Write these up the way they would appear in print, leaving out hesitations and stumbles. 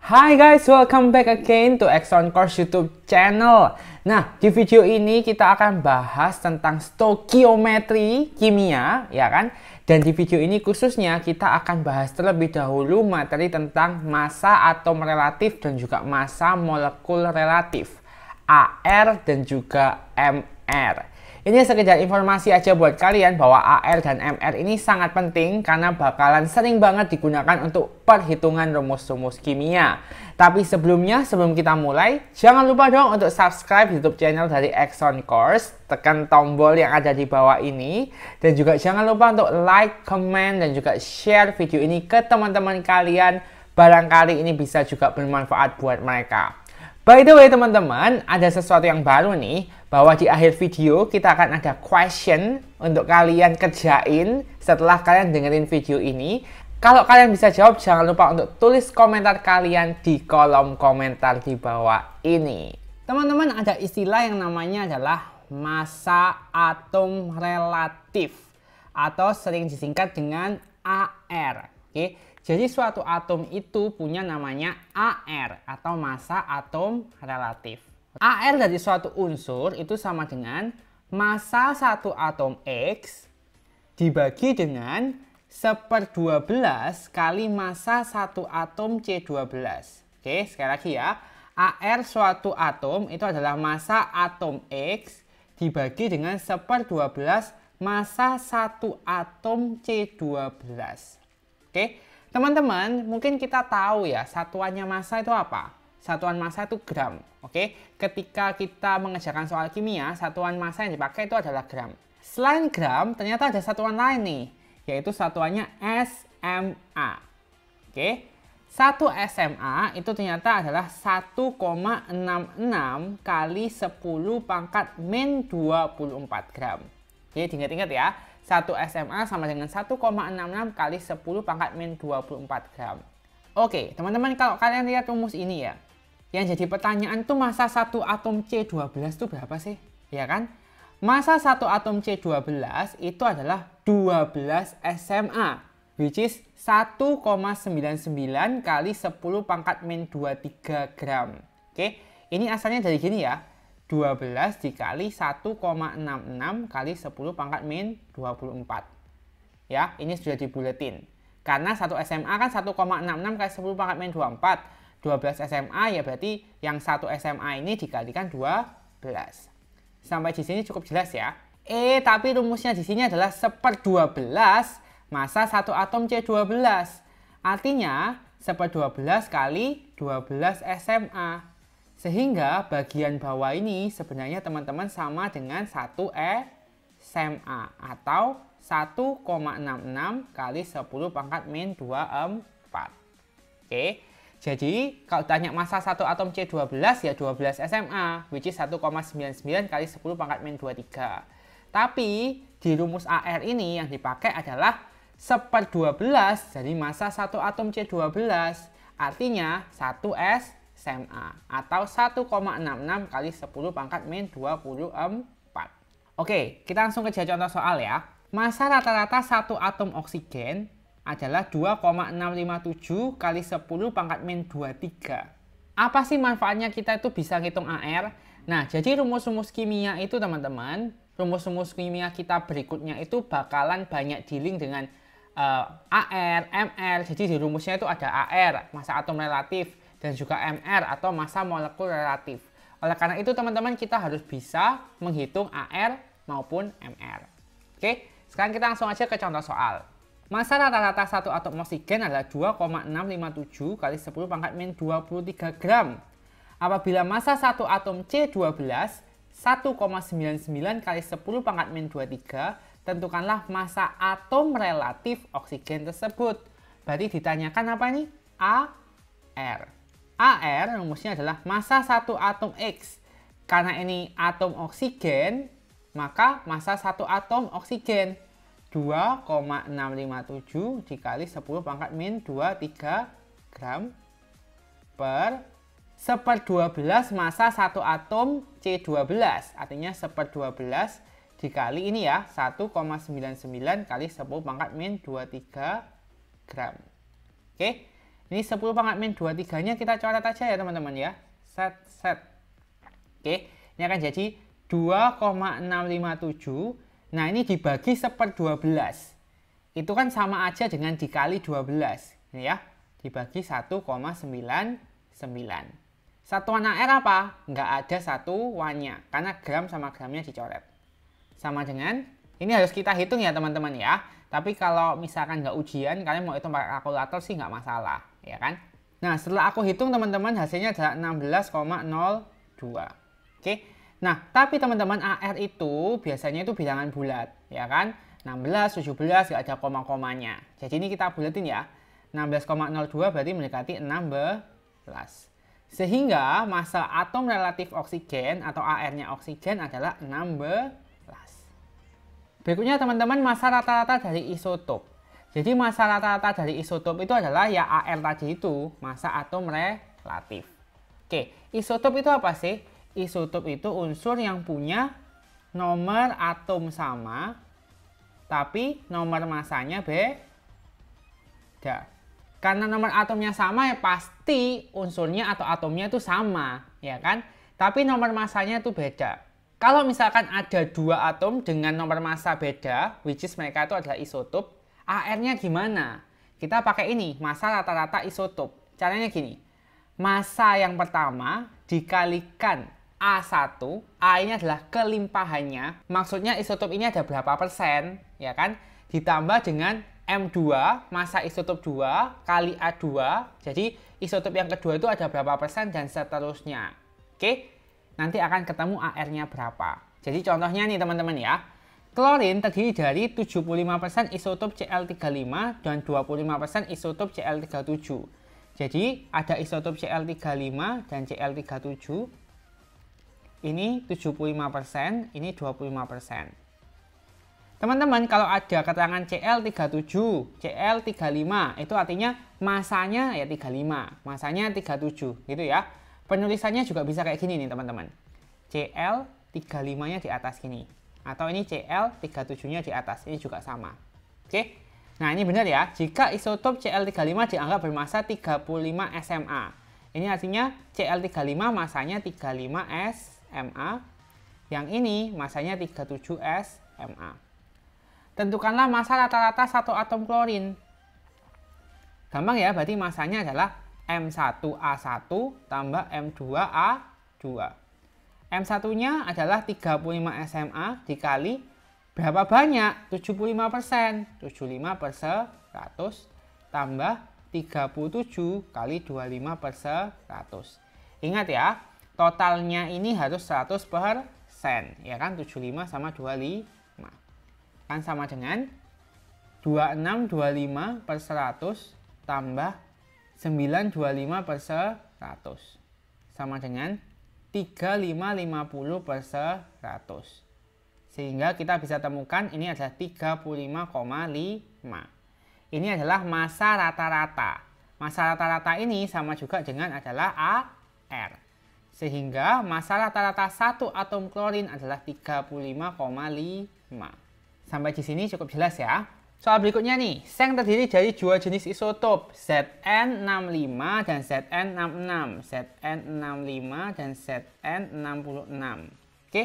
Hai guys, welcome back again to Exxon Course YouTube channel. Nah, di video ini kita akan bahas tentang stoikiometri kimia, ya kan? Dan di video ini khususnya kita akan bahas terlebih dahulu materi tentang massa atom relatif dan juga massa molekul relatif, AR dan juga MR. Ini sekedar informasi aja buat kalian bahwa AR dan MR ini sangat penting karena bakalan sering banget digunakan untuk perhitungan rumus-rumus kimia. Tapi sebelum kita mulai, jangan lupa dong untuk subscribe YouTube channel dari Exxon Course, tekan tombol yang ada di bawah ini, dan juga jangan lupa untuk like, comment, dan juga share video ini ke teman-teman kalian. Barangkali ini bisa juga bermanfaat buat mereka. By the way teman-teman, ada sesuatu yang baru nih, bahwa di akhir video kita akan ada question untuk kalian kerjain setelah kalian dengerin video ini. Kalau kalian bisa jawab, jangan lupa untuk tulis komentar kalian di kolom komentar di bawah ini. Teman-teman, ada istilah yang namanya adalah massa atom relatif atau sering disingkat dengan AR. Oke? Jadi suatu atom itu punya namanya AR atau massa atom relatif. AR dari suatu unsur itu sama dengan massa satu atom X dibagi dengan 1/12 kali massa satu atom C12. Oke, sekali lagi ya. AR suatu atom itu adalah massa atom X dibagi dengan 1/12 massa satu atom C12. Oke. Teman-teman, mungkin kita tahu ya, satuannya massa itu apa? Satuan massa itu gram. Oke, ketika kita mengerjakan soal kimia, satuan massa yang dipakai itu adalah gram. Selain gram, ternyata ada satuan lain nih, yaitu satuannya SMA. Oke, 1 SMA itu ternyata adalah 1,66 kali 10 pangkat min 24 gram. Oke, diingat-ingat ya. 1 SMA sama dengan 1,66 kali 10 pangkat min 24 gram. Oke, teman-teman, kalau kalian lihat rumus ini ya, yang jadi pertanyaan tuh massa satu atom C12 itu berapa sih? Ya kan? Massa satu atom C12 itu adalah 12 SMA, which is 1,99 kali 10 pangkat min 23 gram. Oke, ini asalnya dari gini ya. 12 dikali 1,66 kali 10 pangkat min 24. Ya, ini sudah dibuletin. Karena 1 SMA kan 1,66 kali 10 pangkat min 24. 12 SMA ya berarti yang 1 SMA ini dikalikan 12. Sampai di sini cukup jelas ya. Tapi rumusnya di sini adalah 1/12 massa satu atom C12. Artinya 1/12 kali 12 SMA. Sehingga bagian bawah ini sebenarnya teman-teman sama dengan 1 SMA atau 1,66 kali 10 pangkat min 24. Oke, jadi kalau tanya massa satu atom C12 ya 12 SMA, which is 1,99 kali 10 pangkat min 23. Tapi di rumus AR ini yang dipakai adalah 1/12 dari massa satu atom C12. Artinya 1 SMA atau 1,66 kali 10 pangkat min 24. Oke, kita langsung kerja contoh soal ya. Massa rata-rata satu atom oksigen adalah 2,657 kali 10 pangkat min 23. Apa sih manfaatnya kita itu bisa ngitung AR? Nah, jadi rumus-rumus kimia itu teman-teman, rumus-rumus kimia kita berikutnya itu bakalan banyak dealing dengan AR, MR. Jadi di rumusnya itu ada AR, massa atom relatif, dan juga MR atau massa molekul relatif. Oleh karena itu teman-teman kita harus bisa menghitung AR maupun MR. Oke, sekarang kita langsung aja ke contoh soal. Massa rata-rata satu atom oksigen adalah 2,657 kali 10 pangkat min 23 gram. Apabila massa satu atom C12 1,99 kali 10 pangkat min 23, tentukanlah massa atom relatif oksigen tersebut. Berarti ditanyakan apa nih? AR. AR rumusnya adalah massa satu atom X. Karena ini atom oksigen, maka massa satu atom oksigen 2,657 dikali 10 pangkat min 23 gram per 1/12 massa satu atom C12. Artinya 1/12 dikali ini ya, 1,99 kali 10 pangkat min 23 gram. Oke. Ini 10 pangkat min 23-nya kita coret aja ya teman-teman ya. Set. Oke, ini akan jadi 2,657. Nah, ini dibagi 1/12. Itu kan sama aja dengan dikali 12. Ini ya, dibagi 1,99. Satuan AR apa? Nggak ada satuannya, karena gram sama gramnya dicoret. Sama dengan, ini harus kita hitung ya teman-teman ya. Tapi kalau misalkan nggak ujian, kalian mau hitung pakai kalkulator sih nggak masalah, ya kan? Nah, setelah aku hitung teman-teman, hasilnya adalah 16,02. Oke, nah tapi teman-teman AR itu biasanya itu bilangan bulat, ya kan? 16, 17 nggak ada koma-komanya. Jadi ini kita bulatin ya. 16,02 berarti mendekati 16. Sehingga massa atom relatif oksigen atau AR-nya oksigen adalah 16. Berikutnya teman-teman massa rata-rata dari isotop. Jadi massa rata-rata dari isotop itu adalah ya AR tadi itu, massa atom relatif. Oke, isotop itu apa sih? Isotop itu unsur yang punya nomor atom sama, tapi nomor massanya beda. Karena nomor atomnya sama ya pasti unsurnya atau atomnya itu sama, ya kan? Tapi nomor massanya itu beda. Kalau misalkan ada dua atom dengan nomor massa beda, which is mereka itu adalah isotop, AR-nya gimana? Kita pakai ini, massa rata-rata isotop. Caranya gini, massa yang pertama dikalikan A1, A ini adalah kelimpahannya, maksudnya isotop ini ada berapa persen, ya kan? Ditambah dengan M2, massa isotop 2 kali A2, jadi isotop yang kedua itu ada berapa persen dan seterusnya. Oke, nanti akan ketemu AR-nya berapa. Jadi contohnya nih teman-teman ya, klorin terdiri dari 75% isotop Cl35 dan 25% isotop Cl37. Jadi ada isotop Cl35 dan Cl37. Ini 75%, ini 25%. Teman-teman, kalau ada keterangan Cl37, Cl35, itu artinya masanya ya 35, masanya 37, gitu ya. Penulisannya juga bisa kayak gini nih teman-teman. Cl35-nya di atas gini. Atau ini Cl37-nya di atas, ini juga sama. Oke? Nah, ini benar ya. Jika isotop Cl35 dianggap bermassa 35 SMA. Ini artinya Cl35 masanya 35 SMA. Yang ini masanya 37 SMA. Tentukanlah massa rata-rata satu atom klorin. Gampang ya, berarti masanya adalah M1A1 tambah M2A2. M1-nya adalah 35 SMA dikali berapa banyak? 75%. 75 per 100 tambah 37 kali 25 per 100. Ingat ya, totalnya ini harus 100%. Ya kan, 75 sama 25. Kan sama dengan 2625 per 100 tambah 925 per 100. Sama dengan 3550 per 100. Sehingga kita bisa temukan ini adalah 35,5. Ini adalah massa rata-rata. Massa rata-rata ini sama juga dengan adalah AR. Sehingga massa rata-rata satu atom klorin adalah 35,5. Sampai di sini cukup jelas ya. Soal berikutnya nih, seng terdiri dari dua jenis isotop, Zn65 dan Zn66, Zn65 dan Zn66. Oke,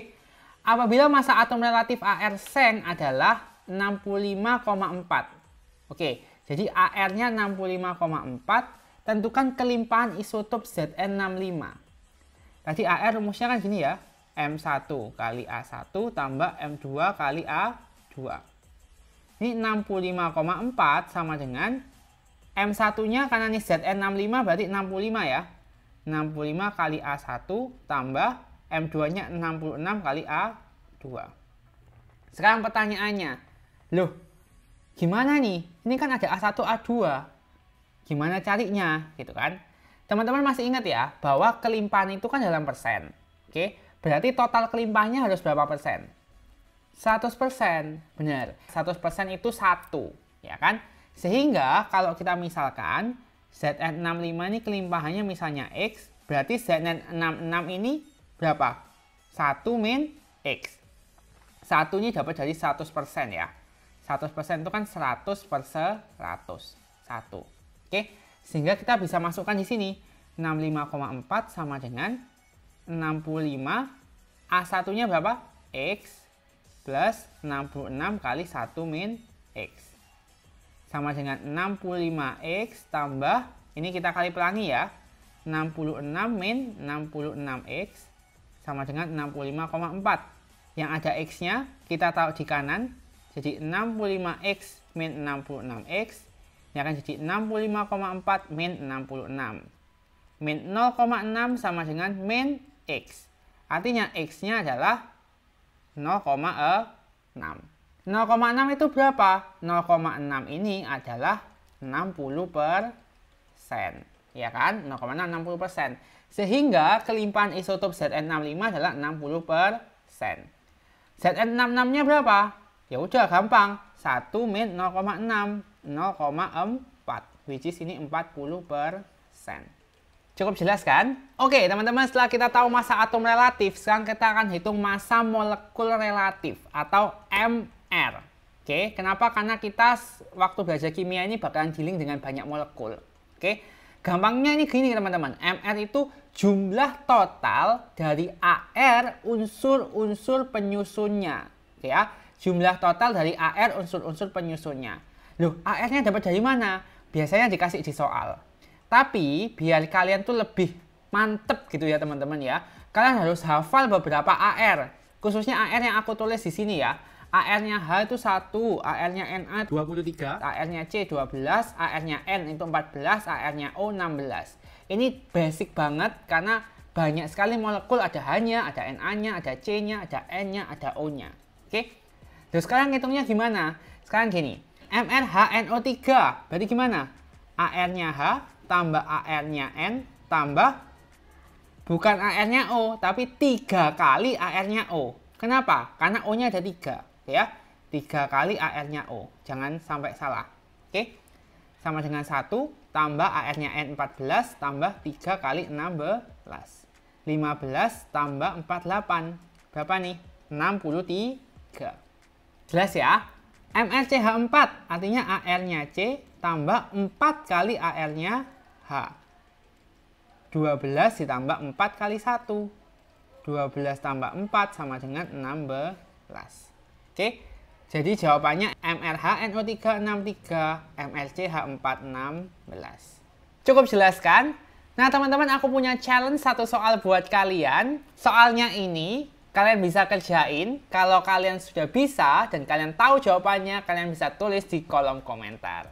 apabila massa atom relatif AR seng adalah 65,4. Oke, jadi AR-nya 65,4, tentukan kelimpahan isotop Zn65. Tadi AR rumusnya kan gini ya, M1 kali A1 tambah M2 kali A2. Ini 65,4 sama dengan M1-nya karena ini Zn65 berarti 65 ya. 65 kali A1 tambah M2-nya 66 kali A2. Sekarang pertanyaannya, loh gimana nih? Ini kan ada A1, A2. Gimana carinya? Gitu kan. Teman-teman masih ingat ya bahwa kelimpahan itu kan dalam persen. Oke, berarti total kelimpahannya harus berapa persen? 100%, benar. 100% itu 1, ya kan? Sehingga kalau kita misalkan Zn65 ini kelimpahannya misalnya X, berarti Zn66 ini berapa? 1 min X. 1 ini dapat dari 100% ya. 100% itu kan 100 per 100. 1. Oke, Sehingga kita bisa masukkan di sini. 65,4 sama dengan 65. A1-nya berapa? X plus 66 kali 1 min X. Sama dengan 65X tambah, ini kita kali pelangi ya. 66 min 66X sama dengan 65,4. Yang ada X-nya kita taruh di kanan. Jadi 65X min 66X. Ini akan jadi 65,4 min 66. Min 0,6 sama dengan min X. Artinya X-nya adalah 0,6. 0,6 itu berapa? 0,6 ini adalah 60%. Ya kan? 0,6 60%. Sehingga kelimpahan isotop Zn65 adalah 60%. Zn66-nya berapa? Ya udah gampang. 1 min 0,6. 0,4, which is ini 40%. Cukup jelas kan? Oke teman-teman, setelah kita tahu massa atom relatif, sekarang kita akan hitung massa molekul relatif atau MR. Oke, kenapa? Karena kita waktu belajar kimia ini bakalan dealing dengan banyak molekul. Oke, gampangnya ini gini teman-teman, MR itu jumlah total dari AR unsur-unsur penyusunnya. Oke ya, jumlah total dari AR unsur-unsur penyusunnya. Loh, AR-nya dapat dari mana? Biasanya dikasih di soal. Tapi, biar kalian tuh lebih mantep gitu ya teman-teman ya. Kalian harus hafal beberapa AR. Khususnya AR yang aku tulis di sini ya. AR-nya H itu 1, AR-nya Na 23, AR-nya C 12, AR-nya N itu 14, AR-nya O 16. Ini basic banget karena banyak sekali molekul, ada H-nya, ada Na-nya, ada C-nya, ada N-nya, ada O-nya. Oke? Terus sekarang ngitungnya gimana? Sekarang gini. MrHNO3 berarti gimana? AR-nya H tambah AR-nya N tambah bukan AR-nya O tapi 3 kali AR-nya O. Kenapa? Karena O-nya ada 3 ya. 3 kali AR-nya O. Jangan sampai salah. Oke? Sama dengan 1 tambah AR-nya N 14 tambah 3 kali 16. 15 tambah 48. Berapa nih? 63. Jelas ya? MrCH4 artinya AR-nya C tambah 4 kali AR-nya H. 12 ditambah 4 kali 1. 12 tambah 4 sama dengan 16. Oke, jadi jawabannya MrHNO363, MrCH416. Cukup jelas kan? Nah teman-teman, aku punya challenge satu soal buat kalian. Soalnya ini kalian bisa kerjain. Kalau kalian sudah bisa dan kalian tahu jawabannya, kalian bisa tulis di kolom komentar.